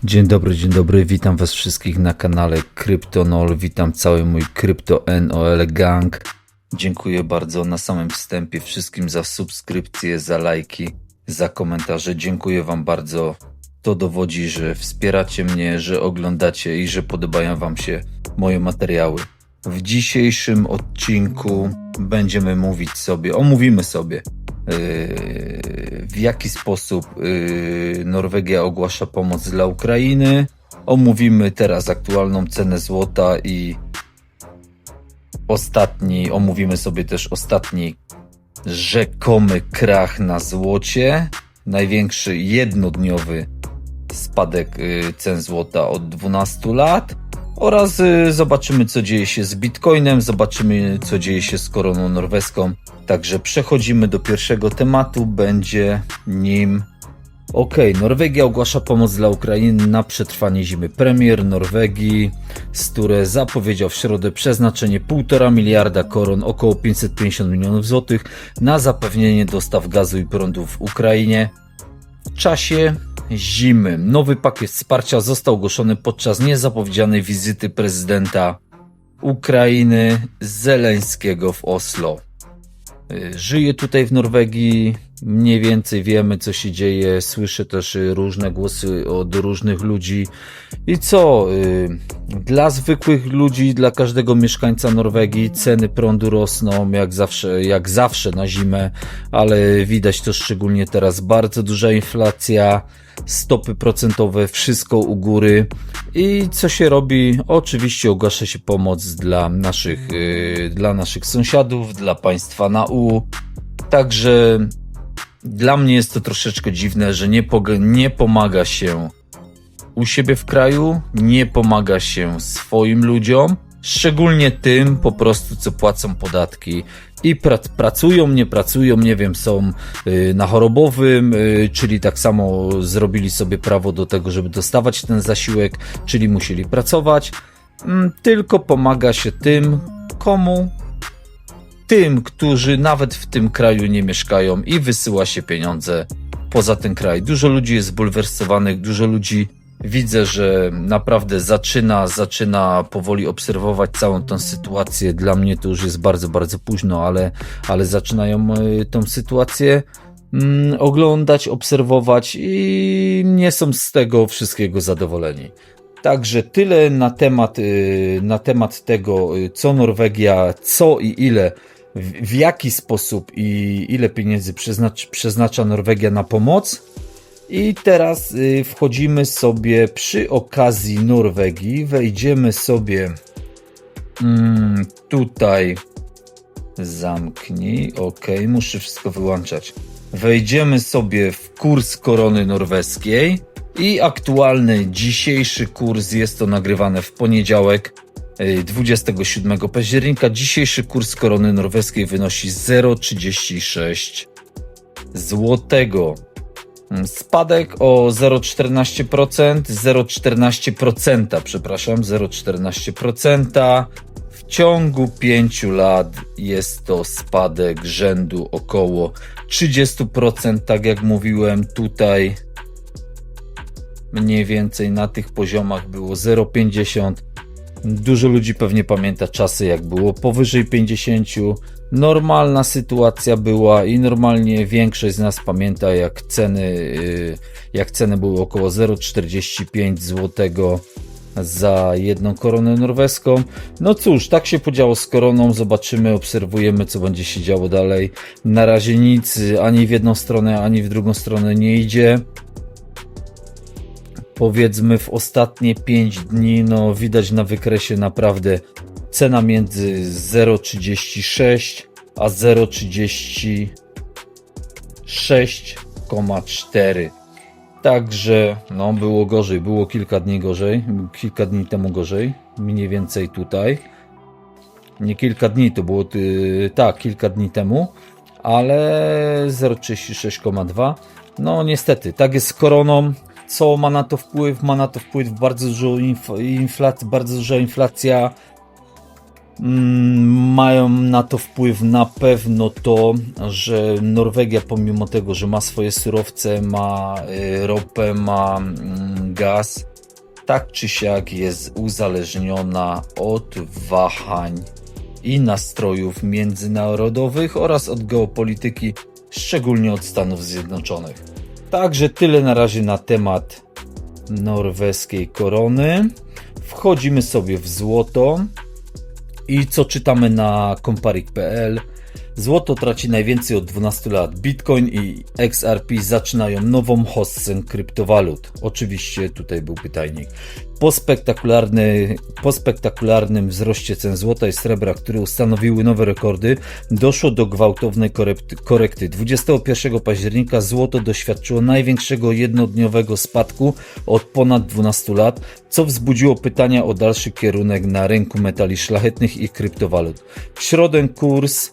Dzień dobry, witam was wszystkich na kanale CryptoNol, witam cały mój CryptoNOL gang. Dziękuję bardzo na samym wstępie wszystkim za subskrypcje, za lajki, za komentarze. Dziękuję wam bardzo. To dowodzi, że wspieracie mnie, że oglądacie i że podobają wam się moje materiały. W dzisiejszym odcinku omówimy sobie w jaki sposób Norwegia ogłasza pomoc dla Ukrainy. Omówimy teraz aktualną cenę złota i omówimy sobie też ostatni rzekomy krach na złocie. Największy jednodniowy spadek cen złota od 12 lat. Oraz zobaczymy, co dzieje się z Bitcoinem, zobaczymy, co dzieje się z koroną norweską. Także przechodzimy do pierwszego tematu, będzie nim Norwegia ogłasza pomoc dla Ukrainy na przetrwanie zimy. Premier Norwegii Sture zapowiedział w środę przeznaczenie 1,5 miliarda koron, około 550 milionów złotych, na zapewnienie dostaw gazu i prądu w Ukrainie w czasie zimy. Nowy pakiet wsparcia został ogłoszony podczas niezapowiedzianej wizyty prezydenta Ukrainy Zeleńskiego w Oslo. Żyję tutaj w Norwegii, mniej więcej wiemy, co się dzieje, słyszę też różne głosy od różnych ludzi. I co? Dla zwykłych ludzi, dla każdego mieszkańca Norwegii ceny prądu rosną jak zawsze na zimę, ale widać to szczególnie teraz, bardzo duża inflacja, stopy procentowe, wszystko u góry. I co się robi? Oczywiście ogłasza się pomoc dla naszych sąsiadów, dla państwa na U. Także dla mnie jest to troszeczkę dziwne, że nie pomaga się u siebie w kraju, nie pomaga się swoim ludziom, szczególnie tym po prostu, co płacą podatki i pracują, nie wiem, są na chorobowym, czyli tak samo zrobili sobie prawo do tego, żeby dostawać ten zasiłek, czyli musieli pracować, tylko pomaga się tym, którzy nawet w tym kraju nie mieszkają i wysyła się pieniądze poza ten kraj. Dużo ludzi jest zbulwersowanych, dużo ludzi widzę, że naprawdę zaczyna powoli obserwować całą tą sytuację. Dla mnie to już jest bardzo, bardzo późno, ale zaczynają tą sytuację oglądać, obserwować i nie są z tego wszystkiego zadowoleni. Także tyle na temat tego, co Norwegia, co i ile, w jaki sposób i ile pieniędzy przeznacza Norwegia na pomoc. I teraz wchodzimy sobie przy okazji Norwegii, wejdziemy sobie tutaj, zamknij, muszę wszystko wyłączać. Wejdziemy sobie w kurs korony norweskiej i aktualny dzisiejszy kurs, jest to nagrywane w poniedziałek 27 października. Dzisiejszy kurs korony norweskiej wynosi 0,36 złotego. Spadek o 0,14%, w ciągu 5 lat jest to spadek rzędu około 30%, tak jak mówiłem tutaj mniej więcej na tych poziomach było 0,50. Dużo ludzi pewnie pamięta czasy, jak było powyżej 50. Normalna sytuacja była i normalnie większość z nas pamięta, jak ceny były około 0,45 zł za jedną koronę norweską. No cóż, tak się podziało z koroną, zobaczymy, obserwujemy, co będzie się działo dalej. Na razie nic ani w jedną stronę, ani w drugą stronę nie idzie. Powiedzmy w ostatnie 5 dni, no widać na wykresie naprawdę cena między 0,36 a 0,36,4. Także no było gorzej, było kilka dni temu gorzej, mniej więcej tutaj. Nie kilka dni, to było kilka dni temu, ale 0,36,2. No niestety, tak jest z koroną. Co ma na to wpływ? Ma na to wpływ bardzo duża inflacja. Mają na to wpływ na pewno to, że Norwegia, pomimo tego, że ma swoje surowce, ma ropę, ma gaz, tak czy siak jest uzależniona od wahań i nastrojów międzynarodowych oraz od geopolityki, szczególnie od Stanów Zjednoczonych. Także tyle na razie na temat norweskiej korony. Wchodzimy sobie w złoto i co czytamy na comparik.pl. Złoto traci najwięcej od 12 lat. Bitcoin i XRP zaczynają nową hossę kryptowalut. Oczywiście tutaj był pytajnik. Po spektakularnym wzroście cen złota i srebra, które ustanowiły nowe rekordy, doszło do gwałtownej korekty. 21 października złoto doświadczyło największego jednodniowego spadku od ponad 12 lat, co wzbudziło pytania o dalszy kierunek na rynku metali szlachetnych i kryptowalut. W środę kurs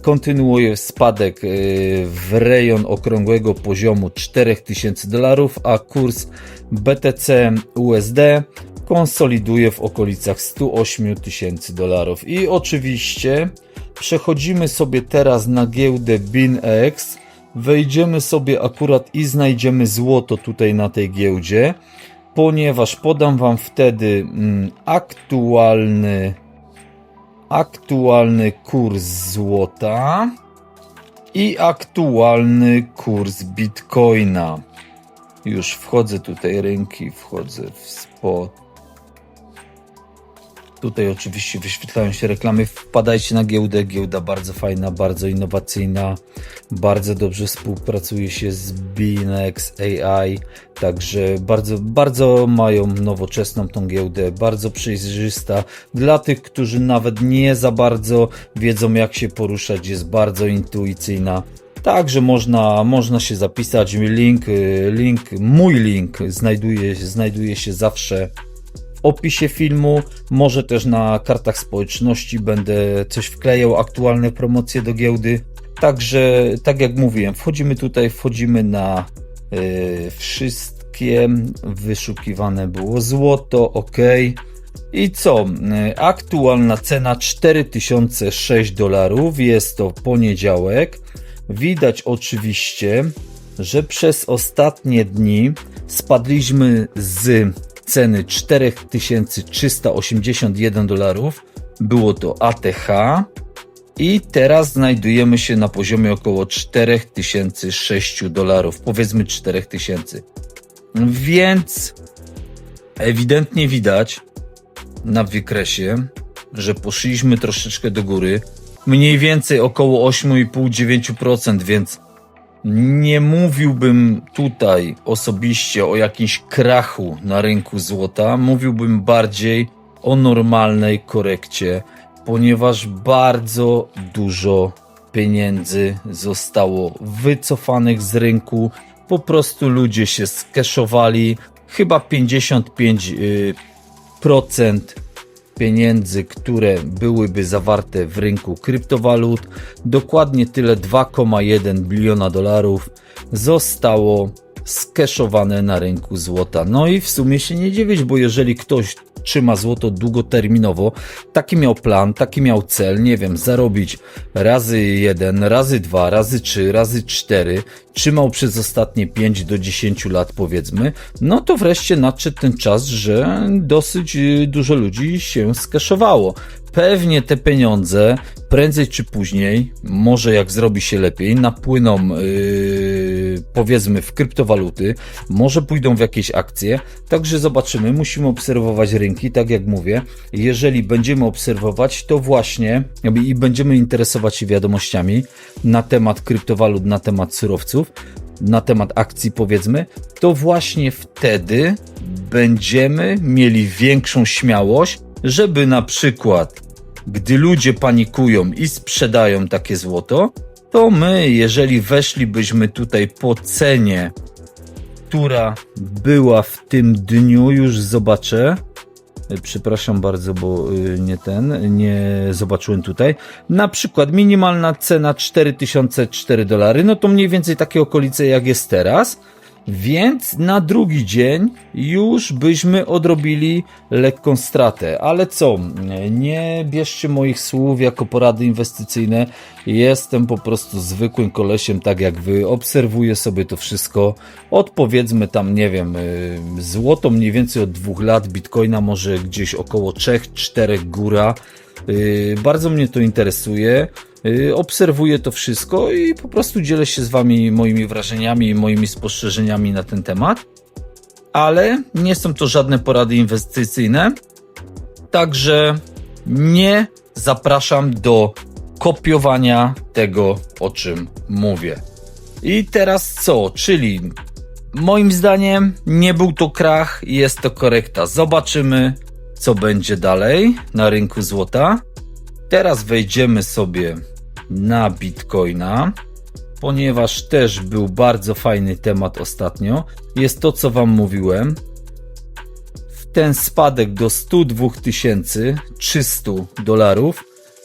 kontynuuje spadek w rejon okrągłego poziomu $4000, a kurs BTC USD konsoliduje w okolicach $108 000. I oczywiście przechodzimy sobie teraz na giełdę BinX, wejdziemy sobie akurat i znajdziemy złoto tutaj na tej giełdzie, ponieważ podam Wam wtedy aktualny kurs złota i aktualny kurs Bitcoina. Już wchodzę tutaj rynki, wchodzę w spot. Tutaj oczywiście wyświetlają się reklamy. Wpadajcie na giełdę. Giełda bardzo fajna, bardzo innowacyjna. Bardzo dobrze współpracuje się z BinX AI. Także bardzo mają nowoczesną tą giełdę. Bardzo przejrzysta. Dla tych, którzy nawet nie za bardzo wiedzą, jak się poruszać, jest bardzo intuicyjna. Także można się zapisać. Mój link znajduje się zawsze w opisie filmu, może też na kartach społeczności będę coś wklejał, aktualne promocje do giełdy. Także tak jak mówiłem, wchodzimy na wszystkie, wyszukiwane było złoto, ok. I co? Aktualna cena $4006, jest to poniedziałek. Widać oczywiście, że przez ostatnie dni spadliśmy z ceny $4381, było to ATH i teraz znajdujemy się na poziomie około $4006, powiedzmy 4000. Więc ewidentnie widać na wykresie, że poszliśmy troszeczkę do góry, mniej więcej około 8,5-9%, więc nie mówiłbym tutaj osobiście o jakimś krachu na rynku złota, mówiłbym bardziej o normalnej korekcie, ponieważ bardzo dużo pieniędzy zostało wycofanych z rynku, po prostu ludzie się skeszowali, chyba 55% pieniędzy, które byłyby zawarte w rynku kryptowalut, dokładnie tyle, $2,1 biliona zostało skeszowane na rynku złota. No i w sumie się nie dziwić, bo jeżeli ktoś trzyma złoto długoterminowo, taki miał plan, taki miał cel, nie wiem, zarobić razy 1, razy 2, razy 3, razy 4, trzymał przez ostatnie 5 do 10 lat powiedzmy, no to wreszcie nadszedł ten czas, że dosyć dużo ludzi się skeszowało. Pewnie te pieniądze prędzej czy później, może jak zrobi się lepiej, napłyną powiedzmy w kryptowaluty, może pójdą w jakieś akcje, także zobaczymy, musimy obserwować rynki, tak jak mówię, jeżeli będziemy obserwować, to właśnie i będziemy interesować się wiadomościami na temat kryptowalut, na temat surowców, na temat akcji powiedzmy, to właśnie wtedy będziemy mieli większą śmiałość, żeby na przykład, gdy ludzie panikują i sprzedają takie złoto, to my, jeżeli weszlibyśmy tutaj po cenie, która była w tym dniu, już zobaczę, przepraszam bardzo, bo nie zobaczyłem tutaj, na przykład minimalna cena $4004, no to mniej więcej takie okolice jak jest teraz, Więc na drugi dzień już byśmy odrobili lekką stratę. Ale co, nie bierzcie moich słów jako porady inwestycyjne. Jestem po prostu zwykłym kolesiem, tak jak wy. Obserwuję sobie to wszystko. Od powiedzmy tam, nie wiem, złoto mniej więcej od 2 lat, bitcoina może gdzieś około 3-4 góra. Bardzo mnie to interesuje. Obserwuję to wszystko i po prostu dzielę się z wami moimi wrażeniami i moimi spostrzeżeniami na ten temat. Ale nie są to żadne porady inwestycyjne. Także nie zapraszam do kopiowania tego, o czym mówię. I teraz co? Czyli moim zdaniem nie był to krach, jest to korekta. Zobaczymy, co będzie dalej na rynku złota. Teraz wejdziemy sobie na Bitcoina, ponieważ też był bardzo fajny temat ostatnio. Jest to, co wam mówiłem. Ten spadek do $102,300.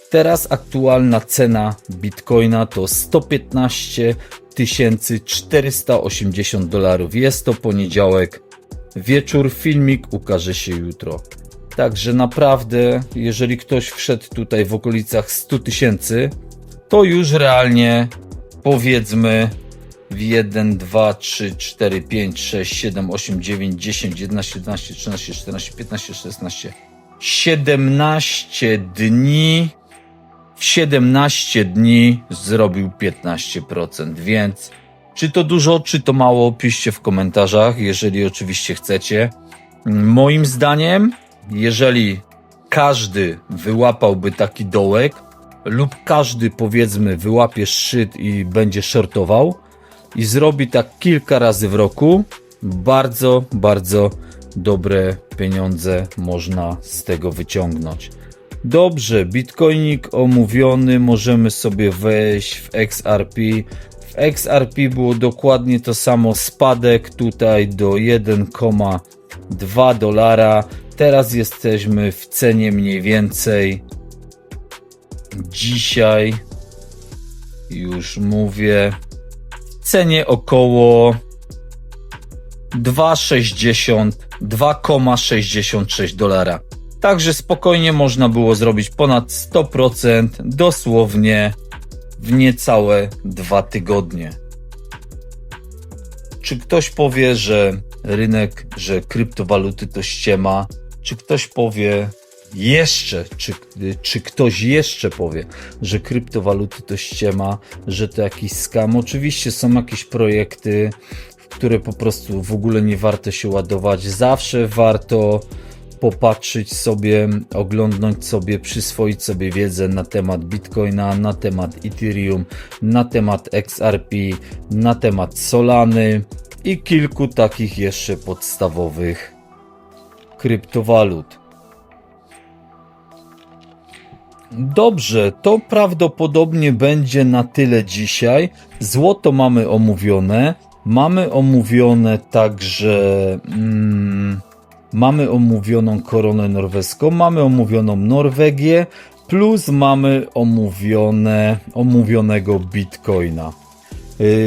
Teraz aktualna cena Bitcoina to $115,480. Jest to poniedziałek, wieczór, filmik ukaże się jutro. Także naprawdę, jeżeli ktoś wszedł tutaj w okolicach 100 000, to już realnie powiedzmy w 1, 2, 3, 4, 5, 6, 7, 8, 9, 10, 11, 12, 13, 14, 15, 16, 17 dni. W 17 dni zrobił 15%, więc czy to dużo, czy to mało, piszcie w komentarzach, jeżeli oczywiście chcecie. Moim zdaniem, jeżeli każdy wyłapałby taki dołek lub każdy powiedzmy wyłapie szczyt i będzie shortował i zrobi tak kilka razy w roku, bardzo, bardzo dobre pieniądze można z tego wyciągnąć. Dobrze, bitcoinik omówiony, możemy sobie wejść w XRP. W XRP było dokładnie to samo, spadek tutaj do $1,2. Teraz jesteśmy w cenie mniej więcej dzisiaj, już mówię, w cenie około 2,66 dolara. Także spokojnie można było zrobić ponad 100% dosłownie w niecałe 2 tygodnie. Czy ktoś powie, że rynek, że kryptowaluty to ściema? Czy ktoś powie jeszcze, czy ktoś jeszcze powie, że kryptowaluty to ściema, że to jakiś scam? Oczywiście są jakieś projekty, w które po prostu w ogóle nie warto się ładować. Zawsze warto popatrzeć sobie, oglądnąć sobie, przyswoić sobie wiedzę na temat Bitcoina, na temat Ethereum, na temat XRP, na temat Solany i kilku takich jeszcze podstawowych kryptowalut. Dobrze, to prawdopodobnie będzie na tyle dzisiaj. Złoto mamy omówione. Mamy omówione także... Mamy omówioną koronę norweską, mamy omówioną Norwegię, plus mamy omówionego Bitcoina.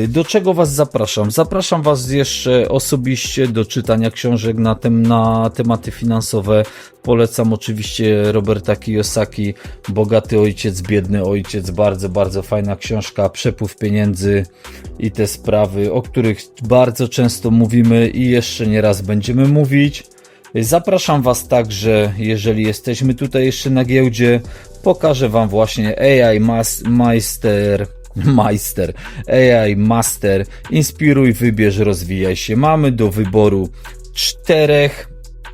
Do czego Was zapraszam? Zapraszam Was jeszcze osobiście do czytania książek na tematy finansowe. Polecam oczywiście Roberta Kiyosaki, Bogaty ojciec, biedny ojciec. Bardzo, bardzo fajna książka, przepływ pieniędzy i te sprawy, o których bardzo często mówimy i jeszcze nie raz będziemy mówić. Zapraszam Was także, jeżeli jesteśmy tutaj jeszcze na giełdzie, pokażę Wam właśnie AI Master, inspiruj, wybierz, rozwijaj się. Mamy do wyboru 4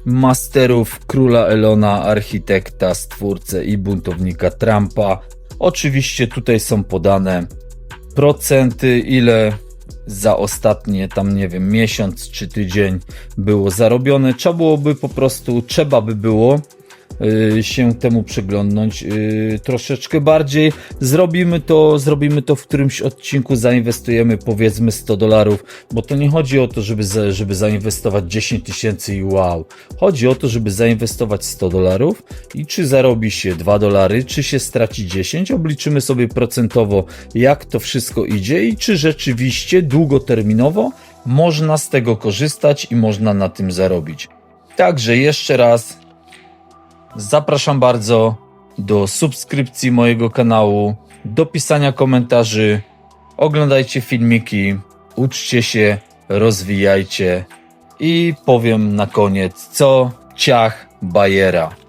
masterów, króla Elona, architekta, stwórcę i buntownika Trumpa. Oczywiście tutaj są podane procenty, ile za ostatnie tam nie wiem miesiąc czy tydzień było zarobione. Trzeba by było się temu przyglądnąć troszeczkę bardziej. Zrobimy to w którymś odcinku, zainwestujemy powiedzmy $100, bo to nie chodzi o to, żeby zainwestować 10 000 i wow. Chodzi o to, żeby zainwestować $100 i czy zarobi się $2, czy się straci 10, obliczymy sobie procentowo, jak to wszystko idzie i czy rzeczywiście długoterminowo można z tego korzystać i można na tym zarobić. Także jeszcze raz zapraszam bardzo do subskrypcji mojego kanału, do pisania komentarzy, oglądajcie filmiki, uczcie się, rozwijajcie i powiem na koniec, co ciach bajera.